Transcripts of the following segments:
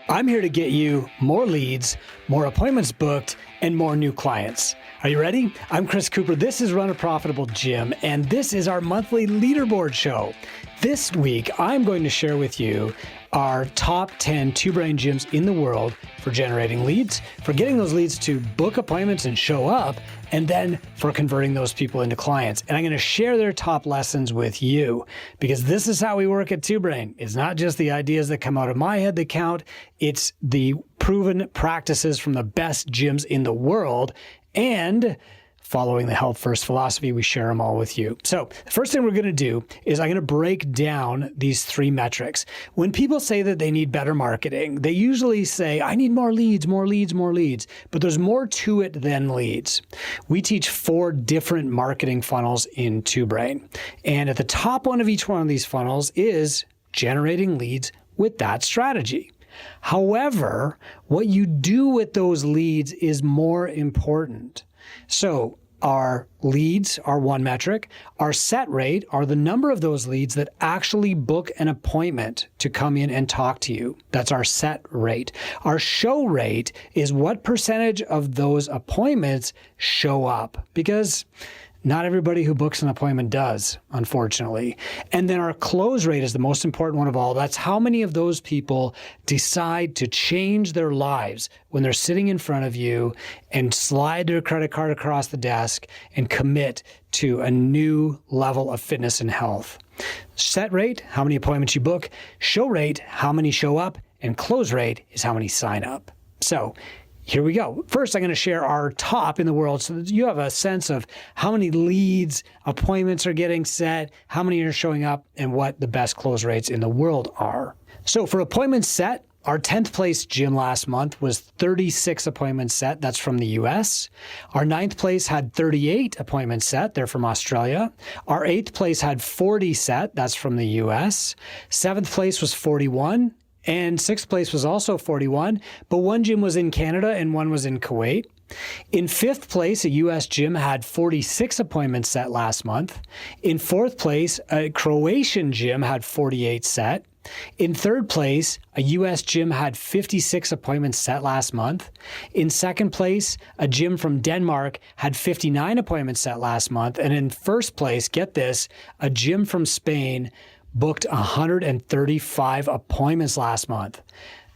I'm here to get you more leads, more appointments booked, and more new clients. Are you ready? I'm Chris Cooper. This is Run a Profitable Gym, and this is our monthly leaderboard show. This week, I'm going to share with you our top 10 two-brain gyms in the world for generating leads, for getting those leads to book appointments and show up, and then for converting those people into clients. And I'm going to share their top lessons with you because this is how we work at Two Brain. It's not just the ideas that come out of my head that count. It's the proven practices from the best gyms in the world. And following the health first philosophy, we share them all with you. So the first thing we're going to do is I'm going to break down these three metrics. When people say that they need better marketing, they usually say, I need more leads, more leads, more leads. But there's more to it than leads. We teach 4 different marketing funnels in Two Brain. And at the top one of each one of these funnels is generating leads with that strategy. However, what you do with those leads is more important. So our leads are one metric. Our set rate are the number of those leads that actually book an appointment to come in and talk to you. That's our set rate. Our show rate is what percentage of those appointments show up, because not everybody who books an appointment does, unfortunately. And then our close rate is the most important one of all. That's how many of those people decide to change their lives when they're sitting in front of you and slide their credit card across the desk and commit to a new level of fitness and health. Set rate, how many appointments you book. Show rate, how many show up. And close rate is how many sign up. So here we go. First, I'm going to share our top in the world so that you have a sense of how many leads, appointments are getting set, how many are showing up, and what the best close rates in the world are. So for appointments set, our 10th place gym last month was 36 appointments set. That's from the US. Our 9th place had 38 appointments set. They're from Australia. Our 8th place had 40 set. That's from the US. 7th place was 41. And 6th place was also 41, but one gym was in Canada and one was in Kuwait. In 5th place, a US gym had 46 appointments set last month. In 4th place, a Croatian gym had 48 set. In 3rd place, a US gym had 56 appointments set last month. In 2nd place, a gym from Denmark had 59 appointments set last month. And in 1st place, get this, a gym from Spain booked 135 appointments last month.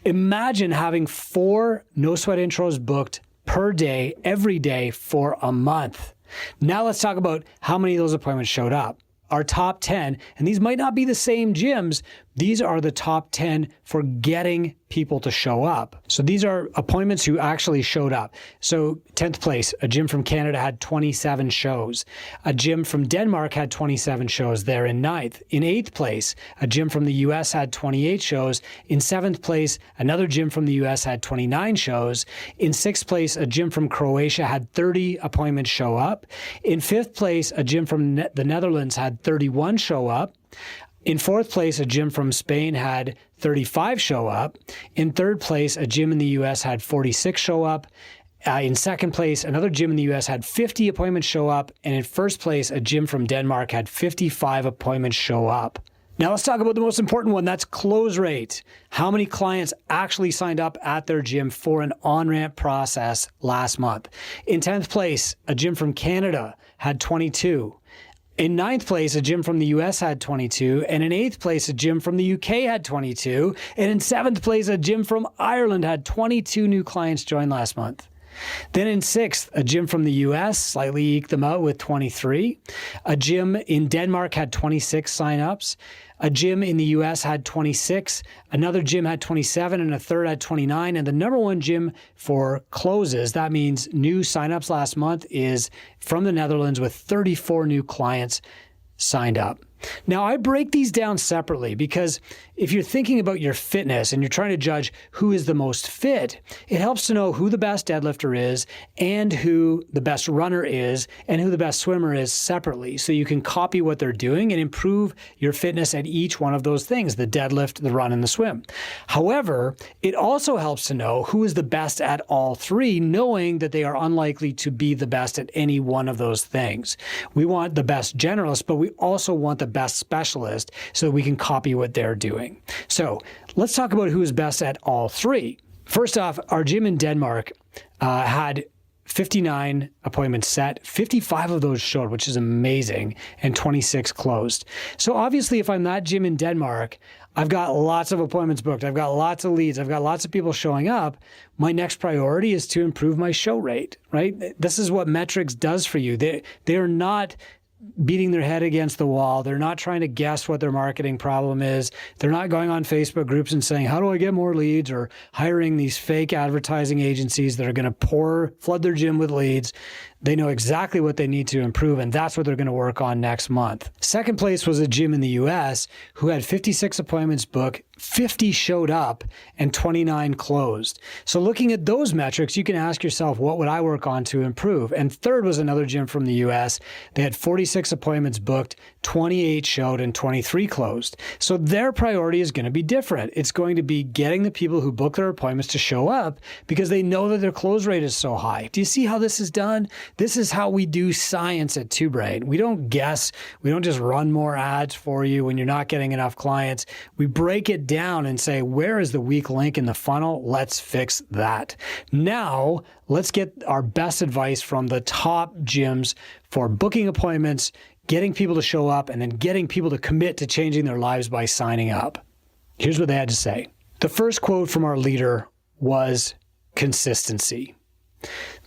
Imagine having 4 no sweat intros booked per day, every day for a month. Now let's talk about how many of those appointments showed up. Our top 10, and these might not be the same gyms, these are the top 10 for getting people to show up. So these are appointments who actually showed up. So 10th place, a gym from Canada had 27 shows. A gym from Denmark had 27 shows. They're in 9th. In 8th place, a gym from the US had 28 shows. In 7th place, another gym from the US had 29 shows. In 6th place, a gym from Croatia had 30 appointments show up. In 5th place, a gym from the Netherlands had 31 show up. In 4th place, a gym from Spain had 35 show up. In 3rd place, a gym in the US had 46 show up. In 2nd place, another gym in the US had 50 appointments show up. And in 1st place, a gym from Denmark had 55 appointments show up. Now let's talk about the most important one. That's close rate. How many clients actually signed up at their gym for an on-ramp process last month? In 10th place, a gym from Canada had 22. In 9th place, a gym from the US had 22. And in 8th place, a gym from the UK had 22. And in 7th place, a gym from Ireland had 22 new clients join last month. Then in 6th, a gym from the US slightly eked them out with 23. A gym in Denmark had 26 signups. A gym in the US had 26, another gym had 27, and a third had 29. And the number one gym for closes, that means new signups last month, is from the Netherlands with 34 new clients signed up. Now, I break these down separately because if you're thinking about your fitness and you're trying to judge who is the most fit, it helps to know who the best deadlifter is and who the best runner is and who the best swimmer is separately. So you can copy what they're doing and improve your fitness at each one of those things, the deadlift, the run, and the swim. However, it also helps to know who is the best at all three, knowing that they are unlikely to be the best at any one of those things. We want the best generalists, but we also want the best specialist so that we can copy what they're doing. So let's talk about who is best at all three. First off, our gym in Denmark had 59 appointments set, 55 of those showed, which is amazing, and 26 closed. So obviously, if I'm that gym in Denmark, I've got lots of appointments booked. I've got lots of leads. I've got lots of people showing up. My next priority is to improve my show rate, right? This is what metrics does for you. They are not beating their head against the wall. They're not trying to guess what their marketing problem is. They're not going on Facebook groups and saying, how do I get more leads? Or hiring these fake advertising agencies that are going to flood their gym with leads. They know exactly what they need to improve, and that's what they're going to work on next month. Second place was a gym in the US who had 56 appointments booked, 50 showed up, and 29 closed. So looking at those metrics, you can ask yourself, what would I work on to improve? And third was another gym from the US. They had 46 appointments booked, 28 showed, and 23 closed. So their priority is going to be different. It's going to be getting the people who book their appointments to show up because they know that their close rate is so high. Do you see how this is done? This is how we do science at Two Brain. We don't guess. We don't just run more ads for you when you're not getting enough clients. We break it down and say, where is the weak link in the funnel? Let's fix that. Now, let's get our best advice from the top gyms for booking appointments, getting people to show up, and then getting people to commit to changing their lives by signing up. Here's what they had to say. The first quote from our leader was consistency.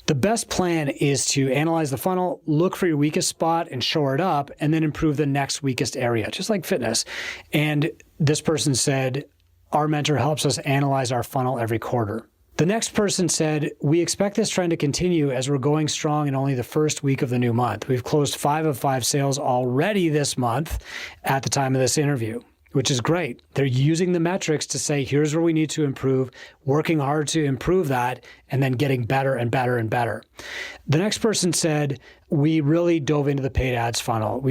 The best plan is to analyze the funnel, look for your weakest spot and shore it up, and then improve the next weakest area, just like fitness. And this person said, our mentor helps us analyze our funnel every quarter. The next person said, we expect this trend to continue as we're going strong in only the first week of the new month. We've closed 5 of 5 sales already this month at the time of this interview, which is great. They're using the metrics to say, here's where we need to improve, working hard to improve that, and then getting better and better and better. The next person said, we really dove into the paid ads funnel.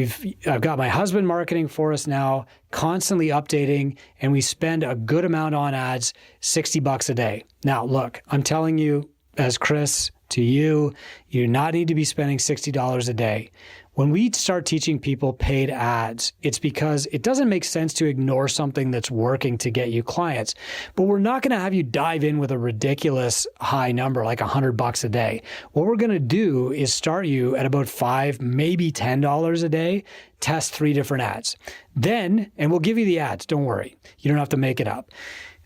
I've got my husband marketing for us now, constantly updating, and we spend a good amount on ads, $60 a day. Now, look, I'm telling you, as Chris, to you, you do not need to be spending $60 a day. When we start teaching people paid ads, it's because it doesn't make sense to ignore something that's working to get you clients. But we're not going to have you dive in with a ridiculous high number like $100 a day. What we're going to do is start you at about $5, maybe $10 a day, test 3 different ads. Then, and we'll give you the ads, don't worry. You don't have to make it up.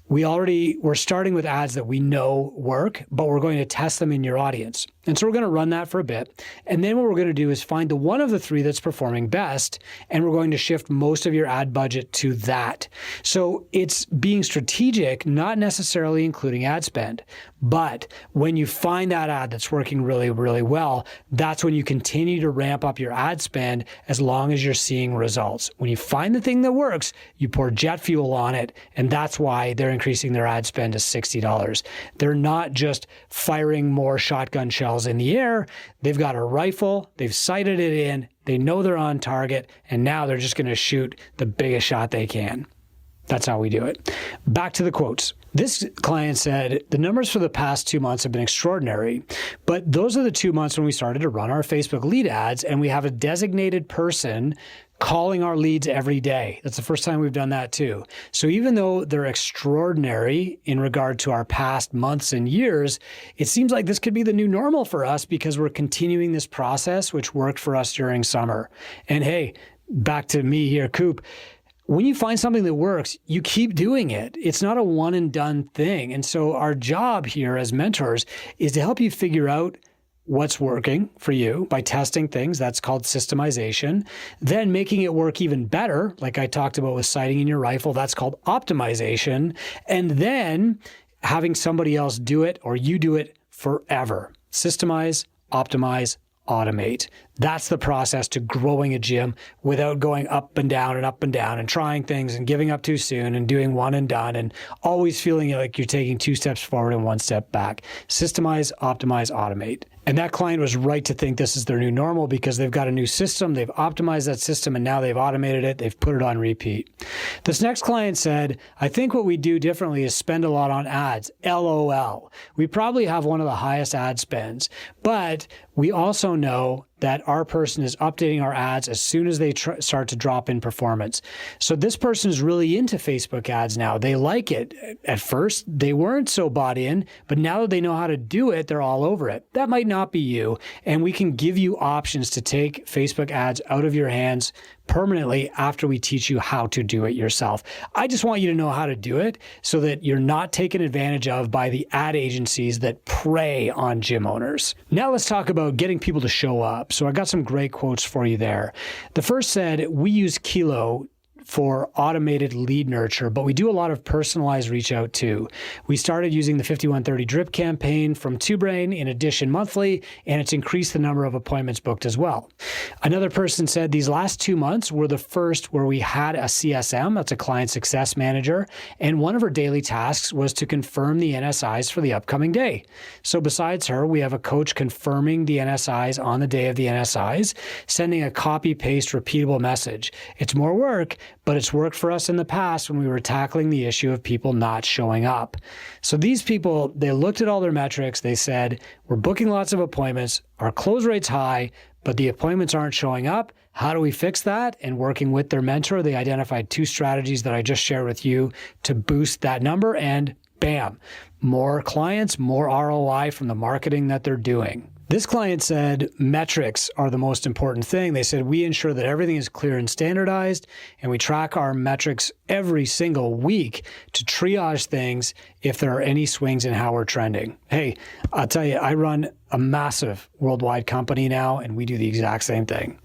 We're starting with ads that we know work, but we're going to test them in your audience. And so we're going to run that for a bit. And then what we're going to do is find the one of the 3 that's performing best, and we're going to shift most of your ad budget to that. So it's being strategic, not necessarily including ad spend. But when you find that ad that's working really, really well, that's when you continue to ramp up your ad spend as long as you're seeing results. When you find the thing that works, you pour jet fuel on it, and that's why they're increasing their ad spend to $60. They're not just firing more shotgun shells in the air. They've got a rifle, they've sighted it in, they know they're on target, and now they're just going to shoot the biggest shot they can. That's how we do it. Back to the quotes. This client said, the numbers for the past 2 months have been extraordinary, but those are the 2 months when we started to run our Facebook lead ads, and we have a designated person calling our leads every day. That's the first time we've done that too. So even though they're extraordinary in regard to our past months and years, it seems like this could be the new normal for us because we're continuing this process, which worked for us during summer. And hey, back to me here, Coop. When you find something that works, you keep doing it. It's not a one and done thing. And so our job here as mentors is to help you figure out what's working for you by testing things. That's called systemization. Then making it work even better, like I talked about with sighting in your rifle, that's called optimization. And then having somebody else do it or you do it forever. Systemize, optimize, automate. That's the process to growing a gym without going up and down and trying things and giving up too soon and doing one and done and always feeling like you're taking 2 steps forward and 1 step back. Systemize, optimize, automate. And that client was right to think this is their new normal because they've got a new system, they've optimized that system, and now they've automated it, they've put it on repeat. This next client said, I think what we do differently is spend a lot on ads. LOL. We probably have one of the highest ad spends, but we also know that our person is updating our ads as soon as they start to drop in performance. So this person is really into Facebook ads now. They like it. At first, they weren't so bought in, but now that they know how to do it, they're all over it. That might not be you, and we can give you options to take Facebook ads out of your hands permanently after we teach you how to do it yourself. I just want you to know how to do it so that you're not taken advantage of by the ad agencies that prey on gym owners. Now let's talk about getting people to show up. So I got some great quotes for you there. The first said, we use Kilo for automated lead nurture, but we do a lot of personalized reach out too. We started using the 5130 drip campaign from TwoBrain in addition monthly, and it's increased the number of appointments booked as well. Another person said these last 2 months were the first where we had a CSM, that's a client success manager, and one of her daily tasks was to confirm the NSIs for the upcoming day. So besides her, we have a coach confirming the NSIs on the day of the NSIs, sending a copy-paste repeatable message. It's more work, but it's worked for us in the past when we were tackling the issue of people not showing up. So these people, they looked at all their metrics. They said, we're booking lots of appointments. Our close rate's high, but the appointments aren't showing up. How do we fix that? And working with their mentor, they identified 2 strategies that I just shared with you to boost that number, and bam, more clients, more ROI from the marketing that they're doing. This client said metrics are the most important thing. They said we ensure that everything is clear and standardized, and we track our metrics every single week to triage things if there are any swings in how we're trending. Hey, I'll tell you, I run a massive worldwide company now, and we do the exact same thing.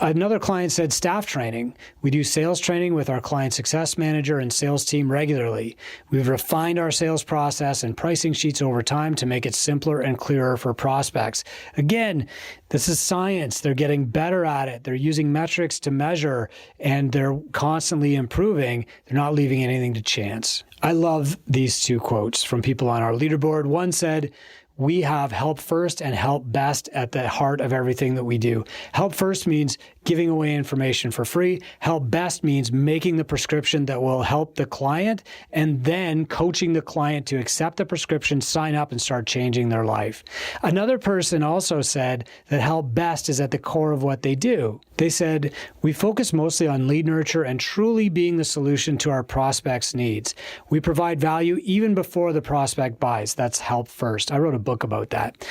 Another client said staff training. We do sales training with our client success manager and sales team regularly. We've refined our sales process and pricing sheets over time to make it simpler and clearer for prospects. Again, this is science. They're getting better at it. They're using metrics to measure, and they're constantly improving. They're not leaving anything to chance. I love these 2 quotes from people on our leaderboard. One said, we have help first and help best at the heart of everything that we do. Help first means giving away information for free. Help best means making the prescription that will help the client, and then coaching the client to accept the prescription, sign up, and start changing their life. Another person also said that help best is at the core of what they do. They said, we focus mostly on lead nurture and truly being the solution to our prospects' needs. We provide value even before the prospect buys. That's help first. I wrote a book about that.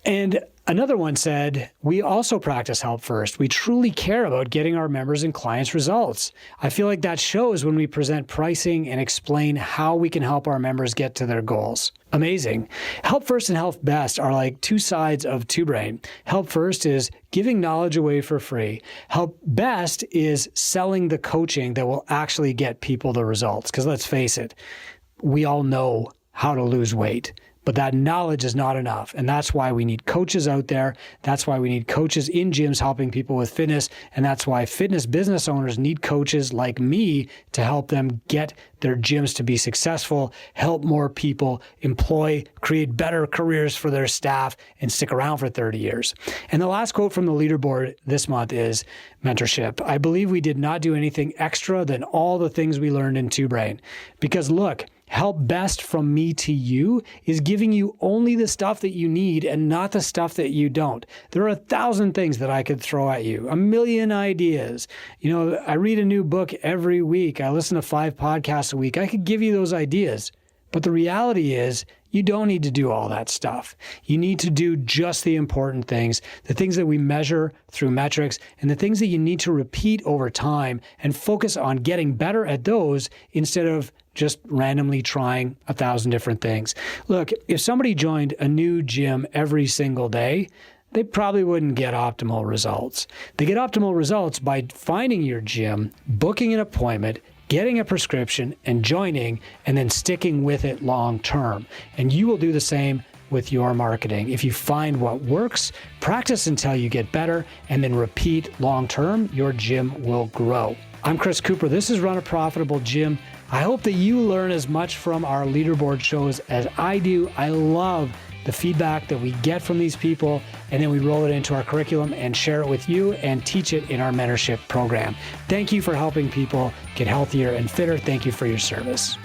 And another one said, we also practice help first. We truly care about getting our members and clients results. I feel like that shows when we present pricing and explain how we can help our members get to their goals. Amazing. Help first and help best are like 2 sides of TwoBrain. Help first is giving knowledge away for free. Help best is selling the coaching that will actually get people the results. Because let's face it, we all know how to lose weight. But that knowledge is not enough. And that's why we need coaches out there. That's why we need coaches in gyms helping people with fitness. And that's why fitness business owners need coaches like me to help them get their gyms to be successful, help more people, employ, create better careers for their staff, and stick around for 30 years. And the last quote from the leaderboard this month is mentorship. I believe we did not do anything extra than all the things we learned in TwoBrain. Because look, help best from me to you is giving you only the stuff that you need and not the stuff that you don't. There are 1,000 things that I could throw at you, 1,000,000 ideas. You know, I read a new book every week. I listen to 5 podcasts a week. I could give you those ideas. But the reality is you don't need to do all that stuff. You need to do just the important things, the things that we measure through metrics, and the things that you need to repeat over time and focus on getting better at those instead of just randomly trying 1,000 different things. Look, if somebody joined a new gym every single day, they probably wouldn't get optimal results. They get optimal results by finding your gym, booking an appointment, getting a prescription, and joining, and then sticking with it long term. And you will do the same with your marketing. If you find what works, practice until you get better, and then repeat long term, your gym will grow. I'm Chris Cooper. This is Run a Profitable Gym. I hope that you learn as much from our leaderboard shows as I do. I love the feedback that we get from these people, and then we roll it into our curriculum and share it with you and teach it in our mentorship program. Thank you for helping people get healthier and fitter. Thank you for your service.